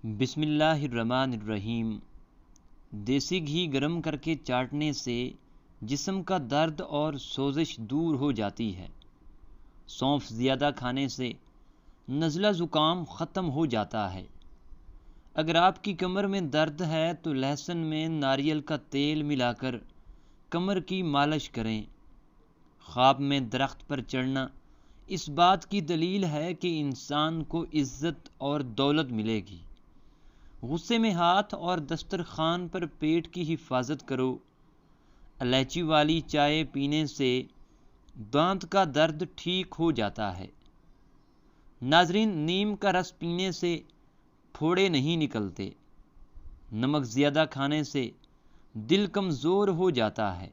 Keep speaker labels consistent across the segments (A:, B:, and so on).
A: بسم اللہ الرحمن الرحیم۔ دیسی گھی گرم کر کے چاٹنے سے جسم کا درد اور سوزش دور ہو جاتی ہے۔ سونف زیادہ کھانے سے نزلہ زکام ختم ہو جاتا ہے۔ اگر آپ کی کمر میں درد ہے تو لہسن میں ناریل کا تیل ملا کر کمر کی مالش کریں۔ خواب میں درخت پر چڑھنا اس بات کی دلیل ہے کہ انسان کو عزت اور دولت ملے گی۔ غصے میں ہاتھ اور دسترخوان پر پیٹ کی حفاظت کرو۔ الائچی والی چائے پینے سے دانت کا درد ٹھیک ہو جاتا ہے۔ ناظرین، نیم کا رس پینے سے پھوڑے نہیں نکلتے۔ نمک زیادہ کھانے سے دل کمزور ہو جاتا ہے۔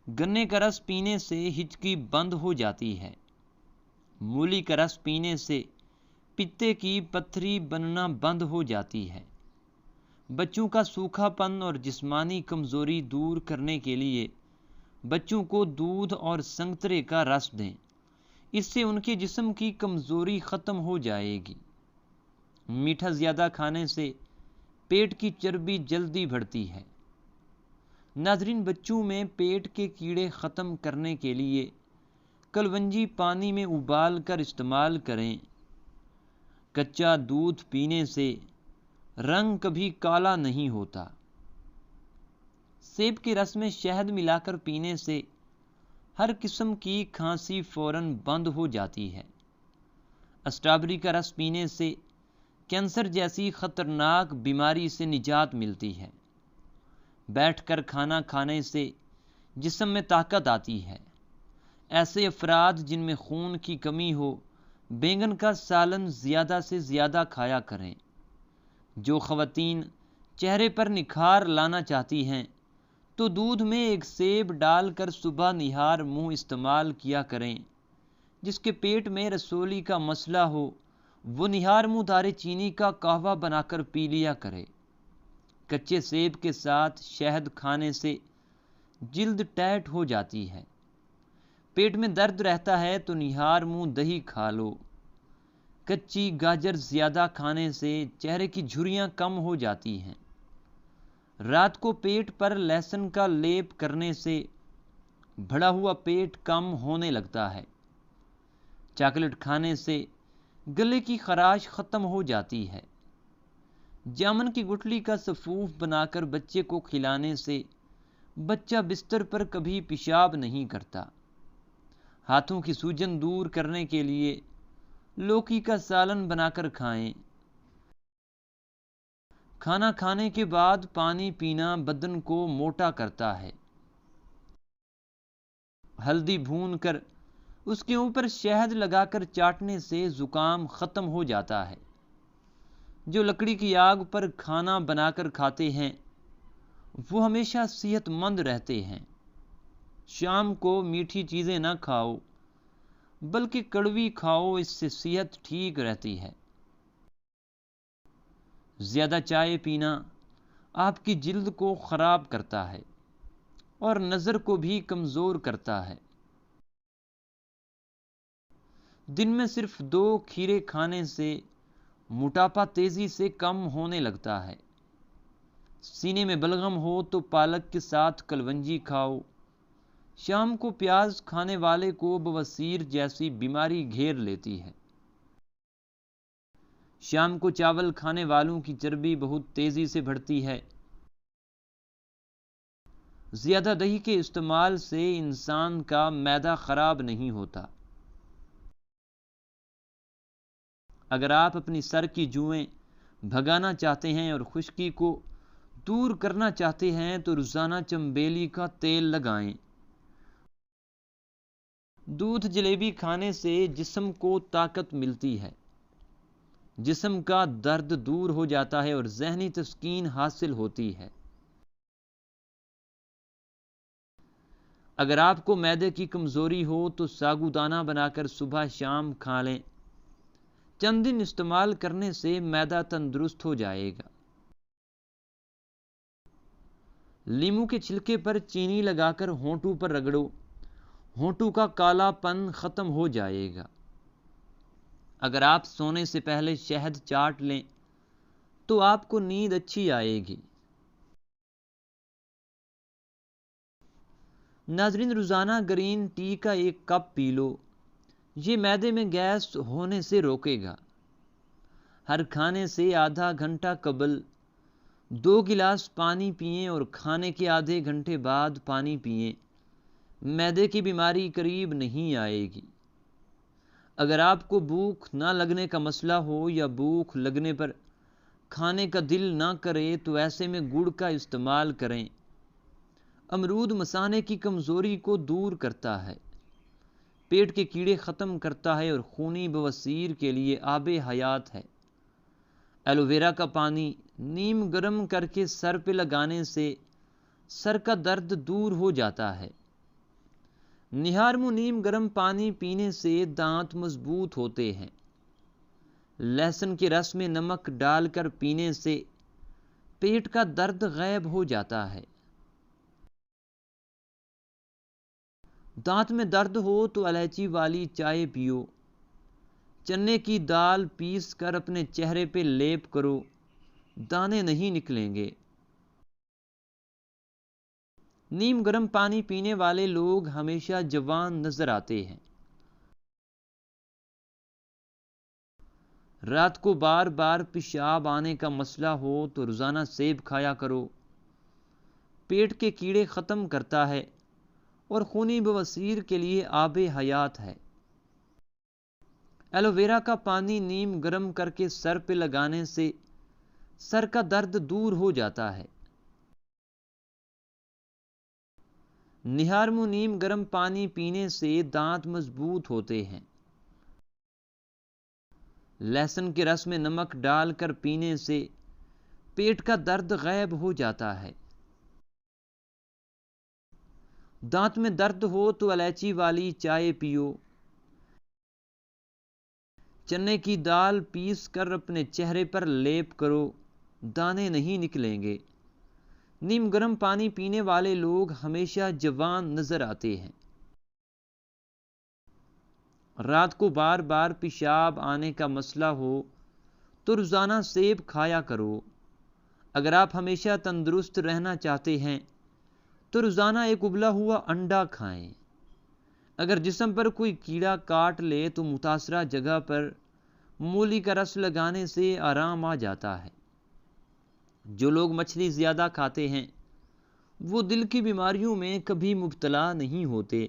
A: گنے کا رس پینے سے ہچکی بند ہو جاتی ہے۔ مولی کا رس پینے سے پتے کی پتھری بننا بند ہو جاتی ہے۔ بچوں کا سوکھا پن اور جسمانی کمزوری دور کرنے کے لیے بچوں کو دودھ اور سنگترے کا رس دیں۔ اس سے ان کے جسم کی کمزوری ختم ہو جائے گی۔ میٹھا زیادہ کھانے سے پیٹ کی چربی جلدی بڑھتی ہے۔ ناظرین، بچوں میں پیٹ کے کیڑے ختم کرنے کے لیے کلونجی پانی میں ابال کر استعمال کریں۔ کچا دودھ پینے سے رنگ کبھی کالا نہیں ہوتا۔ سیب کے رس میں شہد ملا کر پینے سے ہر قسم کی کھانسی فوراً بند ہو جاتی ہے۔ اسٹرابری کا رس پینے سے کینسر جیسی خطرناک بیماری سے نجات ملتی ہے۔ بیٹھ کر کھانا کھانے سے جسم میں طاقت آتی ہے۔ ایسے افراد جن میں خون کی کمی ہو بیگن کا سالن زیادہ سے زیادہ کھایا کریں۔ جو خواتین چہرے پر نکھار لانا چاہتی ہیں تو دودھ میں ایک سیب ڈال کر صبح نہار منہ استعمال کیا کریں۔ جس کے پیٹ میں رسولی کا مسئلہ ہو وہ نہار منہ دار چینی کا قہوہ بنا کر پی لیا کرے۔ کچے سیب کے ساتھ شہد کھانے سے جلد ٹیٹ ہو جاتی ہے۔ پیٹ میں درد رہتا ہے تو نہار منہ دہی کھا لو۔ کچی گاجر زیادہ کھانے سے چہرے کی جھریاں کم ہو جاتی ہیں۔ رات کو پیٹ پر لہسن کا لیپ کرنے سے بڑھا ہوا پیٹ کم ہونے لگتا ہے۔ چاکلیٹ کھانے سے گلے کی خراش ختم ہو جاتی ہے۔ جامن کی گٹھلی کا سفوف بنا کر بچے کو کھلانے سے بچہ بستر پر کبھی پیشاب نہیں کرتا۔ ہاتھوں کی سوجن دور کرنے کے لیے لوکی کا سالن بنا کر کھائیں۔ کھانا کھانے کے بعد پانی پینا بدن کو موٹا کرتا ہے۔ ہلدی بھون کر اس کے اوپر شہد لگا کر چاٹنے سے زکام ختم ہو جاتا ہے۔ جو لکڑی کی آگ پر کھانا بنا کر کھاتے ہیں وہ ہمیشہ صحت مند رہتے ہیں۔ شام کو میٹھی چیزیں نہ کھاؤ بلکہ کڑوی کھاؤ، اس سے صحت ٹھیک رہتی ہے۔ زیادہ چائے پینا آپ کی جلد کو خراب کرتا ہے اور نظر کو بھی کمزور کرتا ہے۔ دن میں صرف 2 کھیرے کھانے سے موٹاپا تیزی سے کم ہونے لگتا ہے۔ سینے میں بلغم ہو تو پالک کے ساتھ کلونجی کھاؤ۔ شام کو پیاز کھانے والے کو بواسیر جیسی بیماری گھیر لیتی ہے۔ شام کو چاول کھانے والوں کی چربی بہت تیزی سے بڑھتی ہے۔ زیادہ دہی کے استعمال سے انسان کا معدہ خراب نہیں ہوتا۔ اگر آپ اپنی سر کی جوئیں بھگانا چاہتے ہیں اور خشکی کو دور کرنا چاہتے ہیں تو روزانہ چنبیلی کا تیل لگائیں۔ دودھ جلیبی کھانے سے جسم کو طاقت ملتی ہے۔ جسم کا درد دور ہو جاتا ہے اور ذہنی تسکین حاصل ہوتی ہے۔ اگر آپ کو معدے کی کمزوری ہو تو ساگودانہ بنا کر صبح شام کھا لیں۔ چند دن استعمال کرنے سے معدہ تندرست ہو جائے گا۔ لیموں کے چھلکے پر چینی لگا کر ہونٹوں پر رگڑو، ہونٹوں کا کالا پن ختم ہو جائے گا۔ اگر آپ سونے سے پہلے شہد چاٹ لیں تو آپ کو نیند اچھی آئے گی۔ ناظرین، روزانہ گرین ٹی کا 1 کپ پی لو، یہ معدے میں گیس ہونے سے روکے گا۔ ہر کھانے سے آدھا گھنٹہ قبل 2 گلاس پانی پئیں اور کھانے کے آدھے گھنٹے بعد پانی پئیں، معدے کی بیماری قریب نہیں آئے گی۔ اگر آپ کو بھوک نہ لگنے کا مسئلہ ہو یا بھوک لگنے پر کھانے کا دل نہ کرے تو ایسے میں گڑ کا استعمال کریں۔ امرود مثانے کی کمزوری کو دور کرتا ہے، پیٹ کے کیڑے ختم کرتا ہے اور خونی بواسیر کے لیے آب حیات ہے۔ ایلو ویرا کا پانی نیم گرم کر کے سر پہ لگانے سے سر کا درد دور ہو جاتا ہے۔ نہار منہ نیم گرم پانی پینے سے دانت مضبوط ہوتے ہیں۔ لہسن کے رس میں نمک ڈال کر پینے سے پیٹ کا درد غائب ہو جاتا ہے۔ دانت میں درد ہو تو الائچی والی چائے پیو۔ چنے کی دال پیس کر اپنے چہرے پہ لیپ کرو، دانے نہیں نکلیں گے۔ نیم گرم پانی پینے والے لوگ ہمیشہ جوان نظر آتے ہیں۔ رات کو بار بار پیشاب آنے کا مسئلہ ہو تو روزانہ سیب کھایا کرو، پیٹ کے کیڑے ختم کرتا ہے اور خونی بواسیر کے لیے آب حیات ہے۔ ایلو ویرا کا پانی نیم گرم کر کے سر پہ لگانے سے سر کا درد دور ہو جاتا ہے۔ نہار منہ نیم گرم پانی پینے سے دانت مضبوط ہوتے ہیں۔ لہسن کے رس میں نمک ڈال کر پینے سے پیٹ کا درد غائب ہو جاتا ہے۔ دانت میں درد ہو تو الائچی والی چائے پیو۔ چنے کی دال پیس کر اپنے چہرے پر لیپ کرو، دانے نہیں نکلیں گے۔ نیم گرم پانی پینے والے لوگ ہمیشہ جوان نظر آتے ہیں۔ رات کو بار بار پیشاب آنے کا مسئلہ ہو تو روزانہ سیب کھایا کرو۔ اگر آپ ہمیشہ تندرست رہنا چاہتے ہیں تو روزانہ ایک ابلا ہوا انڈا کھائیں۔ اگر جسم پر کوئی کیڑا کاٹ لے تو متاثرہ جگہ پر مولی کا رس لگانے سے آرام آ جاتا ہے۔ جو لوگ مچھلی زیادہ کھاتے ہیں وہ دل کی بیماریوں میں کبھی مبتلا نہیں ہوتے۔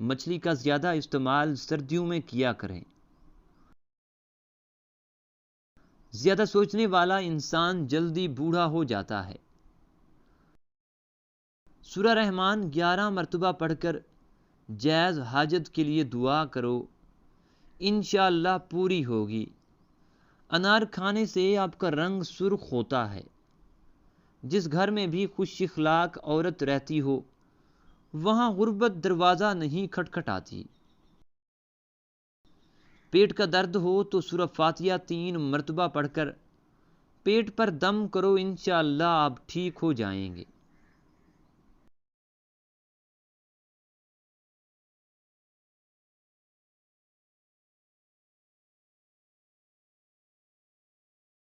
A: مچھلی کا زیادہ استعمال سردیوں میں کیا کریں۔ زیادہ سوچنے والا انسان جلدی بوڑھا ہو جاتا ہے۔ سورہ رحمان 11 مرتبہ پڑھ کر جائز حاجت کے لیے دعا کرو، انشاءاللہ پوری ہوگی۔ انار کھانے سے آپ کا رنگ سرخ ہوتا ہے۔ جس گھر میں بھی خوش اخلاق عورت رہتی ہو وہاں غربت دروازہ نہیں کھٹکھٹاتی۔ پیٹ کا درد ہو تو سورہ فاتحہ 3 مرتبہ پڑھ کر پیٹ پر دم کرو، انشاءاللہ آپ ٹھیک ہو جائیں گے۔